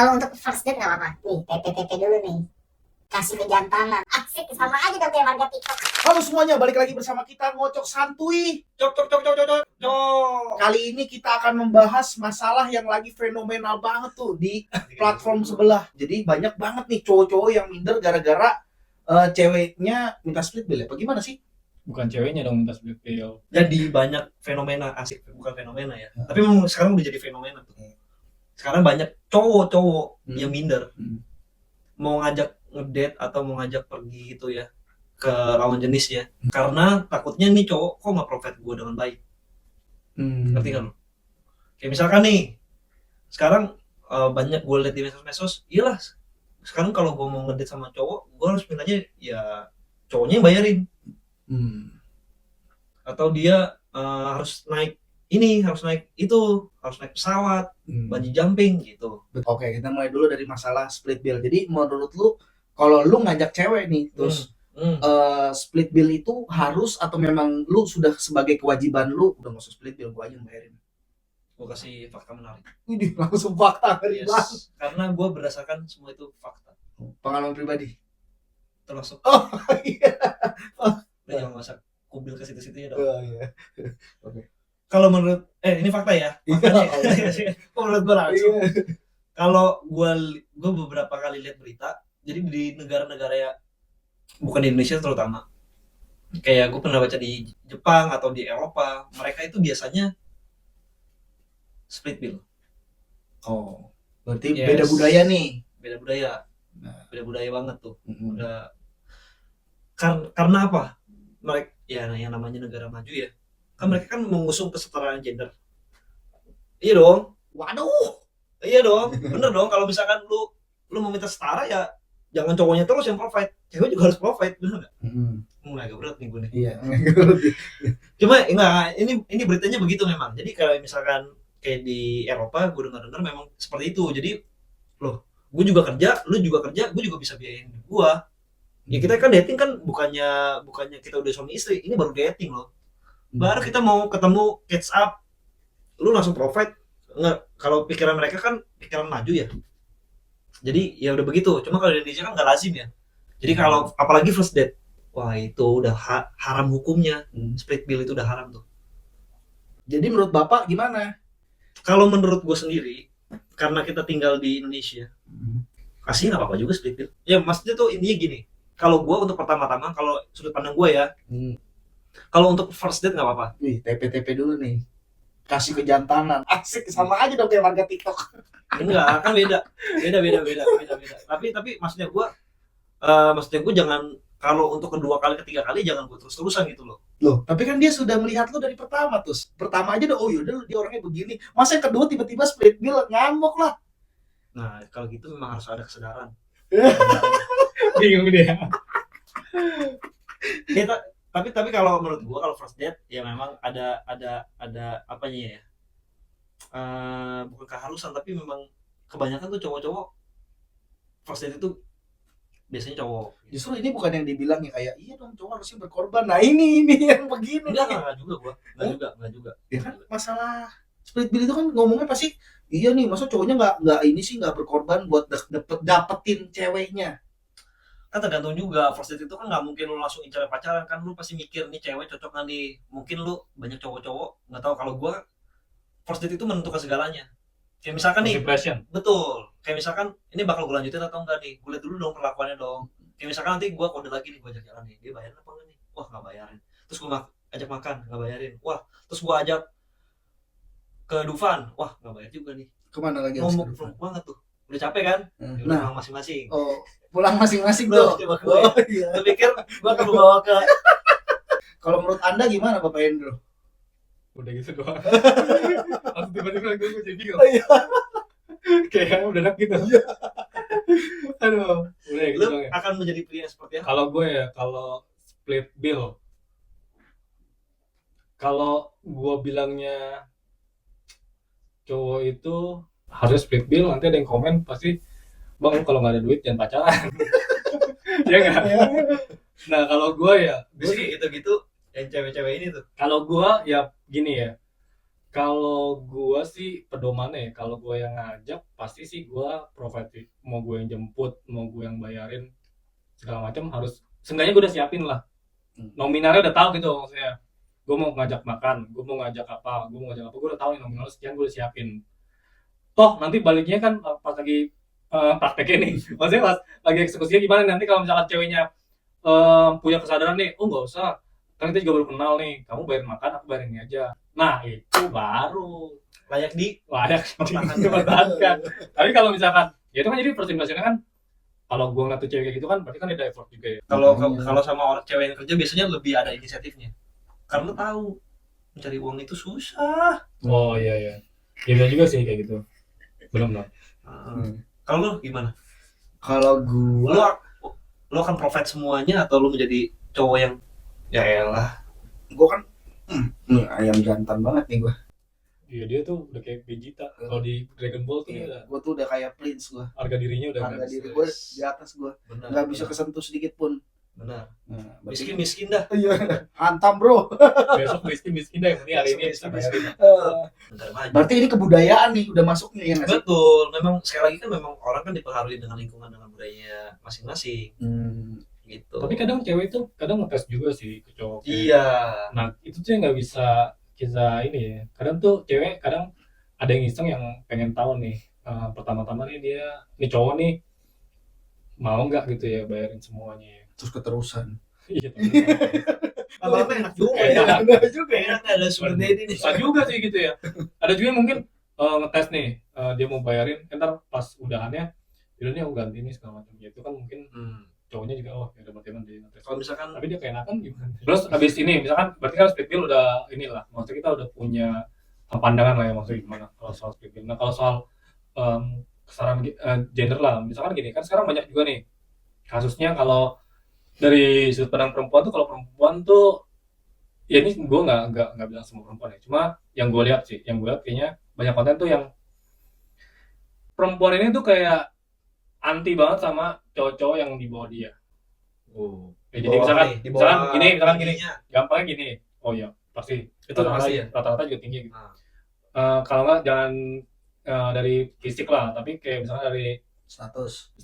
Kalau untuk first date nggak apa-apa. Nih, TP dulu nih. Kasih kejantanan. Asik, sama aja dong kayak warga TikTok. Halo semuanya, balik lagi bersama kita Ngocok Santuy. Cok. Kali ini kita akan membahas masalah yang lagi fenomenal banget tuh di platform sebelah. Jadi banyak banget nih cowok-cowok yang minder gara-gara ceweknya minta split bill ya? Apa gimana sih? Bukan ceweknya dong minta split bill. Jadi banyak fenomena, asik bukan fenomena ya. Tapi memang sekarang udah jadi fenomena tuh. Sekarang banyak cowok-cowok yang minder. Mau ngajak ngedate atau mau ngajak pergi gitu ya ke lawan jenisnya. Karena takutnya nih cowok kok nggak provide gue dengan baik. Ngerti kan? Kayak misalkan nih, sekarang banyak gue liat di medsos, iyalah sekarang kalau gue mau ngedate sama cowok, gue harus mintanya ya cowoknya yang bayarin. Atau dia harus naik ini, harus naik itu, harus naik pesawat, bungee jumping gitu. Oke, kita mulai dulu dari masalah split bill. Jadi menurut lu, kalau lu ngajak cewek nih, terus split bill itu harus atau memang lu sudah sebagai kewajiban lu udah nggak usah split bill, gue aja yang bayarin? Gue kasih fakta menarik. Ini langsung fakta dari bang. Karena gue berdasarkan semua itu fakta. Pengalaman pribadi. Termasuk. Oh iya. Udah jangan masak kubil ke situ-situ ya dong. Oh iya. Oke. Kalau menurut ini fakta ya. Faktanya. Kok menurut gue langsung. Kalau gue beberapa kali lihat berita, jadi di negara-negara ya, bukan di Indonesia terutama, kayak gue pernah baca di Jepang atau di Eropa, mereka itu biasanya split bill. Oh, berarti beda budaya nih. Beda budaya. Nah. Beda budaya banget tuh. Udah. Karena apa? Mereka ya yang namanya negara maju ya. Kan mereka kan mengusung kesetaraan gender. Iya dong. Waduh. Iya dong. Bener dong, kalau misalkan lu mau minta setara ya jangan cowoknya terus yang provide. Cewek juga harus provide, bener enggak? Mulai agak berat nih gue nih. Iya. Cuma enggak, ini beritanya begitu memang. Jadi kalau misalkan kayak di Eropa, gue dengar memang seperti itu. Jadi loh, gue juga kerja, lu juga kerja, gue juga bisa biayain gue. Ya kita kan dating kan bukannya kita udah suami istri, ini baru dating loh. Baru kita mau ketemu catch up, lu langsung provide. Enggak, kalau pikiran mereka kan pikiran maju ya. Jadi ya udah begitu. Cuma kalau di Indonesia kan nggak lazim ya. Jadi kalau apalagi first date, wah itu udah haram hukumnya. Split bill itu udah haram tuh. Jadi menurut Bapak gimana? Kalau menurut gue sendiri, karena kita tinggal di Indonesia, kasih nggak apa-apa juga split bill. Ya maksudnya tuh intinya gini. Kalau gue untuk pertama-tama, kalau sudut pandang gue ya, kalau untuk first date nggak apa-apa. Nih TP dulu nih. Kasih kejantanan. Asik, sama aja dong kayak warga TikTok. Enggak, kan beda. Tapi maksudnya gue jangan, kalau untuk kedua kali, ketiga kali jangan gue terus-terusan gitu loh. Loh, tapi kan dia sudah melihat lo dari pertama tuh. Pertama aja udah, oh yaudah dia orangnya begini. Masa yang kedua tiba-tiba split bill, ngamuk lah. Nah, kalau gitu memang harus ada kesadaran. Bingung dia. Ya, tapi kalau menurut gua, kalau first date ya memang ada apanya ya, bukan keharusan, tapi memang kebanyakan tuh cowok-cowok first date itu biasanya cowok. Justru ini bukan yang dibilang ya kayak iya dong cowok harusnya berkorban. Nah ini yang begini. Enggak juga gua. Enggak juga. Ya kan masalah split bill itu kan ngomongnya pasti iya nih, masa cowoknya nggak ini sih nggak berkorban buat dapetin ceweknya. Kan tergantung juga, first date itu kan nggak mungkin lu langsung incar pacaran kan, lu pasti mikir nih cewek cocok nggak nih. Mungkin lu banyak cowok-cowok nggak tahu, kalau gua first date itu menentukan segalanya. Kayak misalkan nih, Impression. betul, kayak misalkan ini bakal gue lanjutin atau enggak nih, gue lihat dulu dong perlakuannya dong. Kayak misalkan nanti gue kode lagi nih, gue ajak jalan nih, dia bayarin apa enggak nih? Wah nggak bayarin. Terus gue ajak makan, nggak bayarin. Wah, terus gue ajak ke Dufan, wah nggak bayar juga nih. Kemana lagi? Ngomong banget tuh, udah capek kan? Ya udah pulang masing-masing. Oh, pulang masing-masing Loh, tuh. coba gue. Iya. Lu pikir gue akan bawa ke? Kalau menurut Anda gimana Bapak Hendro? Udah gitu doang. Langsung tiba-tiba gue jadi bingung. Iya. Kayak udah enak gitu. Aduh, udah gitu Lu doang ya. akan menjadi pilihan seperti apa? Kalau gue ya, kalau split bill, kalau gue bilangnya cowok itu harus split bill, nanti ada yang komen pasti, bang kalau nggak ada duit jangan pacaran. Ya nggak? Nah kalau gue ya, Biasanya gitu-gitu yang cewek-cewek ini tuh. kalau gue ya gini ya, Kalau gua sih pedomannya ya, kalau gua yang ngajak pasti sih gua provide sih. Mau gua yang jemput, mau gua yang bayarin segala macam harus seenggaknya gua udah siapin lah. Nominalnya udah tahu gitu maksudnya. Gua mau ngajak makan, gua mau ngajak apa, gua udah tahu nih nominalnya sekian gua udah siapin. Toh nanti baliknya kan pas lagi prakteknya nih. Maksudnya pas lagi eksekusinya gimana nanti kalau misalkan ceweknya punya kesadaran nih, oh nggak usah, kan kita juga baru kenal nih, kamu bayar makan, aku bayar ini aja. Nah itu baru Layak di layak Pertahankan. dipertahankan. Tapi kalau misalkan, ya itu kan jadi first impression-nya kan, kalau gue ngeliat tuh cewek kayak gitu kan, berarti kan ada effort juga ya. kalau Makanya. kalau sama orang cewek yang kerja biasanya lebih ada inisiatifnya. Karena tahu mencari uang itu susah. Oh iya iya, ya bisa juga sih kayak gitu. Belum dong. Kalau lu gimana? Kalau Lu gua lu akan provide semuanya atau lu menjadi cowok yang ya elah kan ayam jantan banget nih gua. Iya dia tuh udah kayak Vegeta. Kalau di Dragon Ball tuh dia udah Gua tuh udah kayak Prince gua. harga dirinya udah Harga nggak diri bisa. gua di atas gua. benar. Nggak bisa kesentuh sedikit pun. Benar. Nah, berarti- Miskin dah. Iya. Hantam, Bro. Besok miskin dah yang penting hari ini bisa bayarin. Bentar maju. Berarti ini kebudayaan nih udah masuknya ya nggak sih? Betul, memang sekali lagi kan memang orang kan dipengaruhi dengan lingkungan dengan budayanya masing-masing gitu. Tapi kadang cewek itu kadang ngetes juga sih ke cowok. iya. Nah itu tuh yang nggak bisa kita ini ya. Kadang tuh cewek kadang ada yang iseng yang pengen tahu nih pertama-tama nih dia nih cowok nih mau nggak gitu ya bayarin semuanya ya. Terus keterusan. Iya Lama-lama enak juga Iya. ya. Ada juga ya. Enak ada sugar daddy nih. susah juga sih gitu ya. Ada juga yang mungkin ngetes nih dia mau bayarin ntar pas udahannya udah nih aku ganti nih segala macam ya itu kan mungkin cowoknya juga oh ya berarti dia ngetes. Kalau misalkan Tapi dia keenakan gimana? Terus abis ini misalkan berarti kan split bill udah inilah maksudnya kita udah punya pandangan lah ya maksudnya gimana kalau soal split bill. Nah kalau soal kesetaraan gender lah misalkan gini kan sekarang banyak juga nih kasusnya kalau dari sudut pandang perempuan tuh kalau perempuan tuh ya ini gue nggak bilang semua perempuan ya cuma yang gue lihat kayaknya banyak konten tuh yang perempuan ini tuh kayak anti banget sama cowok-cowok yang di bawah dia. Ya, jadi misalkan gini gampangnya gini oh ya pasti itu pasti ya. rata-rata juga tinggi gitu. Kalau nggak jangan dari fisik lah tapi kayak misalnya dari Status.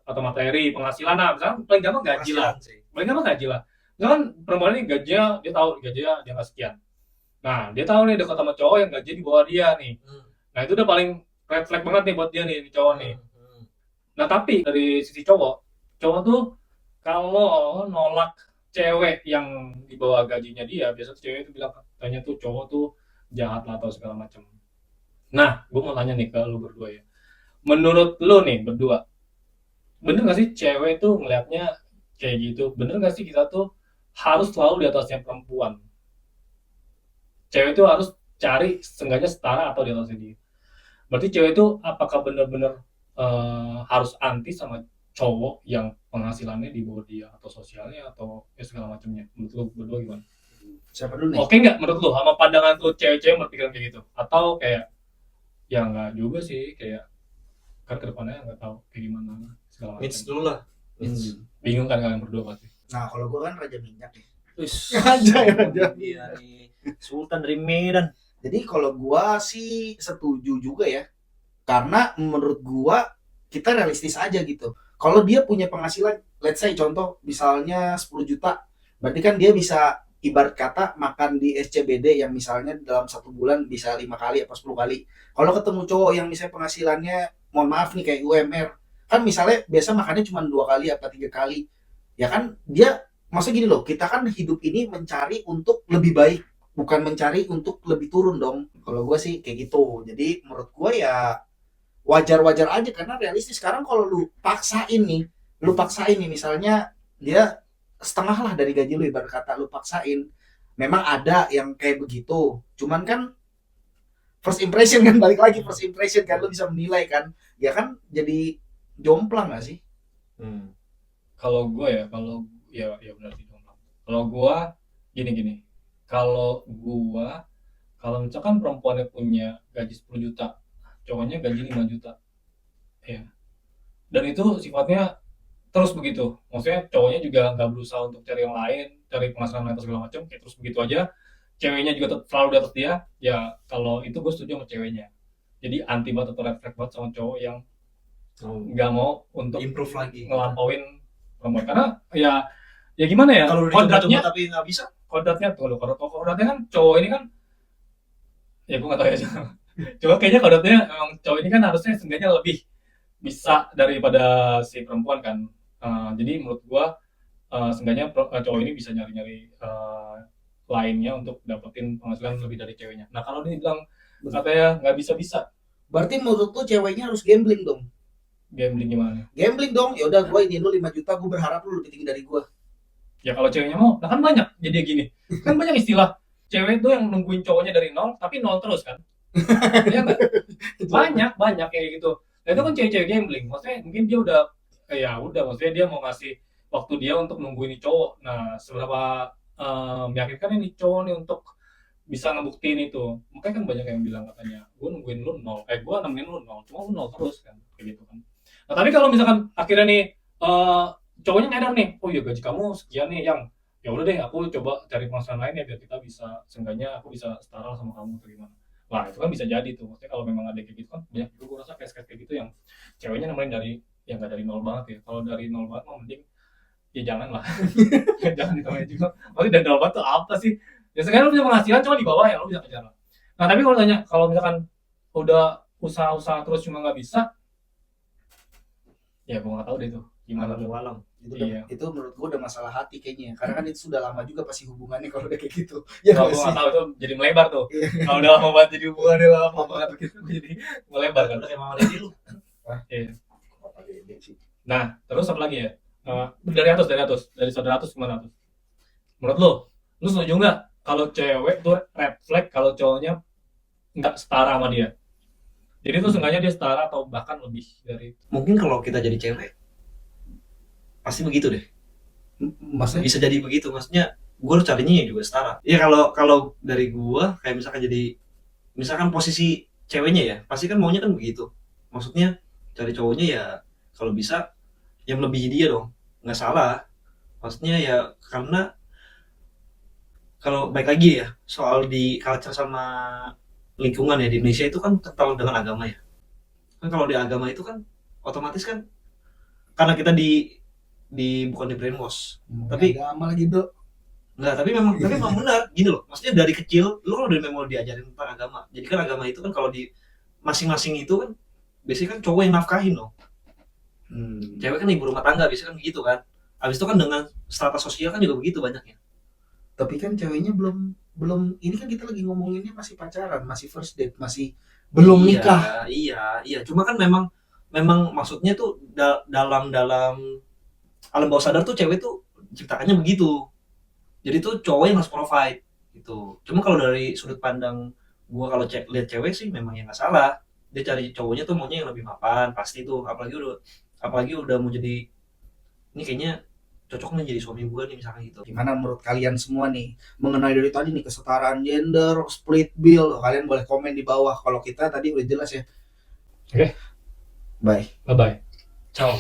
atau materi penghasilan lah misalkan paling gampang gaji lah misalkan perempuan ini gajinya dia tahu gajinya dia nggak sekian nah dia tahu nih dekat sama cowok yang gaji di bawah dia nih nah itu udah paling red flag banget nih buat dia nih cowok nih. Nah tapi dari sisi cowok tuh kalau nolak cewek yang di bawah gajinya dia biasanya tuh cewek itu bilang katanya tuh cowok tuh jahat lah atau segala macam. Nah gue mau tanya nih ke lu berdua ya, menurut lu nih berdua bener gak sih cewek tuh ngelihatnya kayak gitu, bener gak sih kita tuh harus selalu di atasnya perempuan, cewek tuh harus cari seenggaknya setara atau di atasnya dia, berarti cewek tuh apakah bener-bener harus anti sama cowok yang penghasilannya di bawah dia atau sosialnya atau ya segala macamnya, menurut lu berdua gimana? Siapa dulu nih? Oke nggak menurut lu sama pandangan tuh cewek-cewek berpikiran kayak gitu atau kayak ya nggak juga sih kayak kan kedepannya nggak tahu kayak gimana segala Mitch macam. dulu lah. Bingung kan kalian berdua pasti. Nah, kalau gua kan raja minyak nih. Wis. Raja. Iya nih. Sultan dari Medan. Jadi kalau gua sih setuju juga ya. Karena menurut gua kita realistis aja gitu. Kalau dia punya penghasilan, let's say contoh misalnya 10 juta, berarti kan dia bisa ibarat kata makan di SCBD yang misalnya dalam 1 bulan bisa 5 kali atau 10 kali. Kalau ketemu cowok yang misalnya penghasilannya, mohon maaf nih kayak UMR, kan misalnya biasa makannya cuma 2 kali atau 3 kali. Ya kan dia, maksudnya gini loh, kita kan hidup ini mencari untuk lebih baik, bukan mencari untuk lebih turun dong. Kalau gue sih kayak gitu. Jadi menurut gue ya wajar-wajar aja karena realistis. Sekarang kalau lu paksain nih misalnya dia setengah lah dari gaji lu ibarat kata lu paksain. Memang ada yang kayak begitu. Cuman kan first impression kan balik lagi first impression kan lu bisa menilai kan. Ya kan jadi jomplang gak sih? Kalau gue ya benar sih dong. Kalau gue gini. Kalau misalkan perempuannya punya gaji 10 juta, cowoknya gaji 5 juta. Ya. Dan itu sifatnya terus begitu. Maksudnya cowoknya juga nggak berusaha untuk cari yang lain, cari penghasilan lain atau segala macam, kayak terus begitu aja. ceweknya juga selalu di atas dia, ya kalau itu gue setuju sama ceweknya. Jadi anti banget atau red flag banget sama cowok yang nggak mau untuk improve lagi. ngelampauin perempuan, karena ya gimana ya, Kalau udah dicoba kodratnya tapi nggak bisa. kodratnya kan cowok ini kan, ya gue nggak tahu ya coba kayaknya kodratnya emang cowok ini kan harusnya seenggaknya lebih bisa daripada si perempuan kan. Jadi menurut gue seenggaknya cowok ini bisa nyari-nyari lainnya untuk dapetin penghasilan lebih dari ceweknya. Nah kalau dia bilang katanya nggak bisa, Berarti menurut lu ceweknya harus gambling dong. gambling gimana? Gambling dong. Ya udah gue ini lu 5 juta, gue berharap lu lebih tinggi dari gue. Ya kalau ceweknya mau, nah kan banyak jadi gini. Kan banyak istilah cewek tuh yang nungguin cowoknya dari nol, tapi nol terus kan. Iya nggak? Banyak kayak gitu. Nah itu kan cewek-cewek gambling. Maksudnya mungkin dia udah, ya udah, maksudnya dia mau ngasih waktu dia untuk nungguin ini cowok. Nah seberapa meyakinkan ini cowok nih untuk bisa ngebuktiin itu. Makanya kan banyak yang bilang katanya, gue nungguin lu nol, gue nemenin lu nol, cuma lu nol terus kan, kayak gitu kan. Nah tapi kalau misalkan akhirnya nih cowoknya nyadar nih, oh ya gaji kamu sekian nih, yang ya udah deh aku coba cari penghasilan lain ya biar kita bisa, seenggaknya aku bisa setara sama kamu atau gimana. Nah itu kan bisa jadi tuh, maksudnya kalau memang ada kayak gitu kan banyak juga gue rasa kayak gitu yang ceweknya nemenin dari, ya nggak dari nol banget ya. Kalau dari nol banget mah mending ya jangan lah. Jangan ditemenin juga. Maksudnya dari nol banget tuh apa sih? Ya sekarang lu punya penghasilan cuma di bawah ya, lu bisa kejar lah. Nah tapi kalau tanya, kalau misalkan udah usaha-usaha terus cuma nggak bisa, ya gue nggak tahu deh tuh gimana tuh. Alam. Itu menurut gue udah masalah hati kayaknya. Karena kan itu sudah lama juga pasti hubungannya kalau udah kayak gitu. Ya Kalau nggak gue sih? nggak tahu itu jadi melebar tuh. Kalau udah lama banget jadi hubungan, udah lama banget begitu jadi melebar kan. Kayak mama Dedi lu. Iya. Nah terus apa lagi ya? Dari atas dari saudara atas gimana tuh? Menurut lu setuju nggak kalau cewek tuh red flag kalau cowoknya nggak setara sama dia? Jadi tuh seenggaknya dia setara atau bahkan lebih dari. Mungkin kalau kita jadi cewek pasti begitu deh. Maksudnya Bisa jadi begitu, maksudnya gue harus carinya juga setara. Ya kalau dari gue kayak misalkan posisi ceweknya ya pasti kan maunya kan begitu. Maksudnya cari cowoknya ya kalau bisa yang melebihi dia dong, nggak salah. Maksudnya ya karena kalau baik lagi ya soal di culture sama lingkungan ya di Indonesia itu kan kental dengan agama ya. Kan kalau di agama itu kan otomatis kan karena kita bukan di brainwash. Tapi agama lagi bro. enggak, tapi memang benar gini loh. Maksudnya dari kecil lu kan udah memang diajarin tentang agama. Jadi kan agama itu kan kalau di masing-masing itu kan biasanya kan cowok yang nafkahin loh. Cewek kan ibu rumah tangga biasanya kan begitu kan. Habis itu kan dengan strata sosial kan juga begitu banyaknya. Tapi kan ceweknya belum ini kan kita lagi ngomonginnya masih pacaran, masih first date, masih belum nikah. Iya. Cuma kan memang maksudnya tuh dalam alam bawah sadar tuh cewek tuh ciptakannya begitu. Jadi tuh cowok yang harus provide gitu. Cuma kalau dari sudut pandang gua kalau lihat cewek sih memang yang nggak salah. Dia cari cowoknya tuh maunya yang lebih mapan pasti tuh. Apalagi udah mau jadi ini kayaknya cocok nih jadi suami gua nih misalkan gitu. Gimana menurut kalian semua nih mengenai dari tadi nih kesetaraan gender, split bill? Kalian boleh komen di bawah. Kalau kita tadi udah jelas ya. Oke. Bye. Bye bye. Ciao.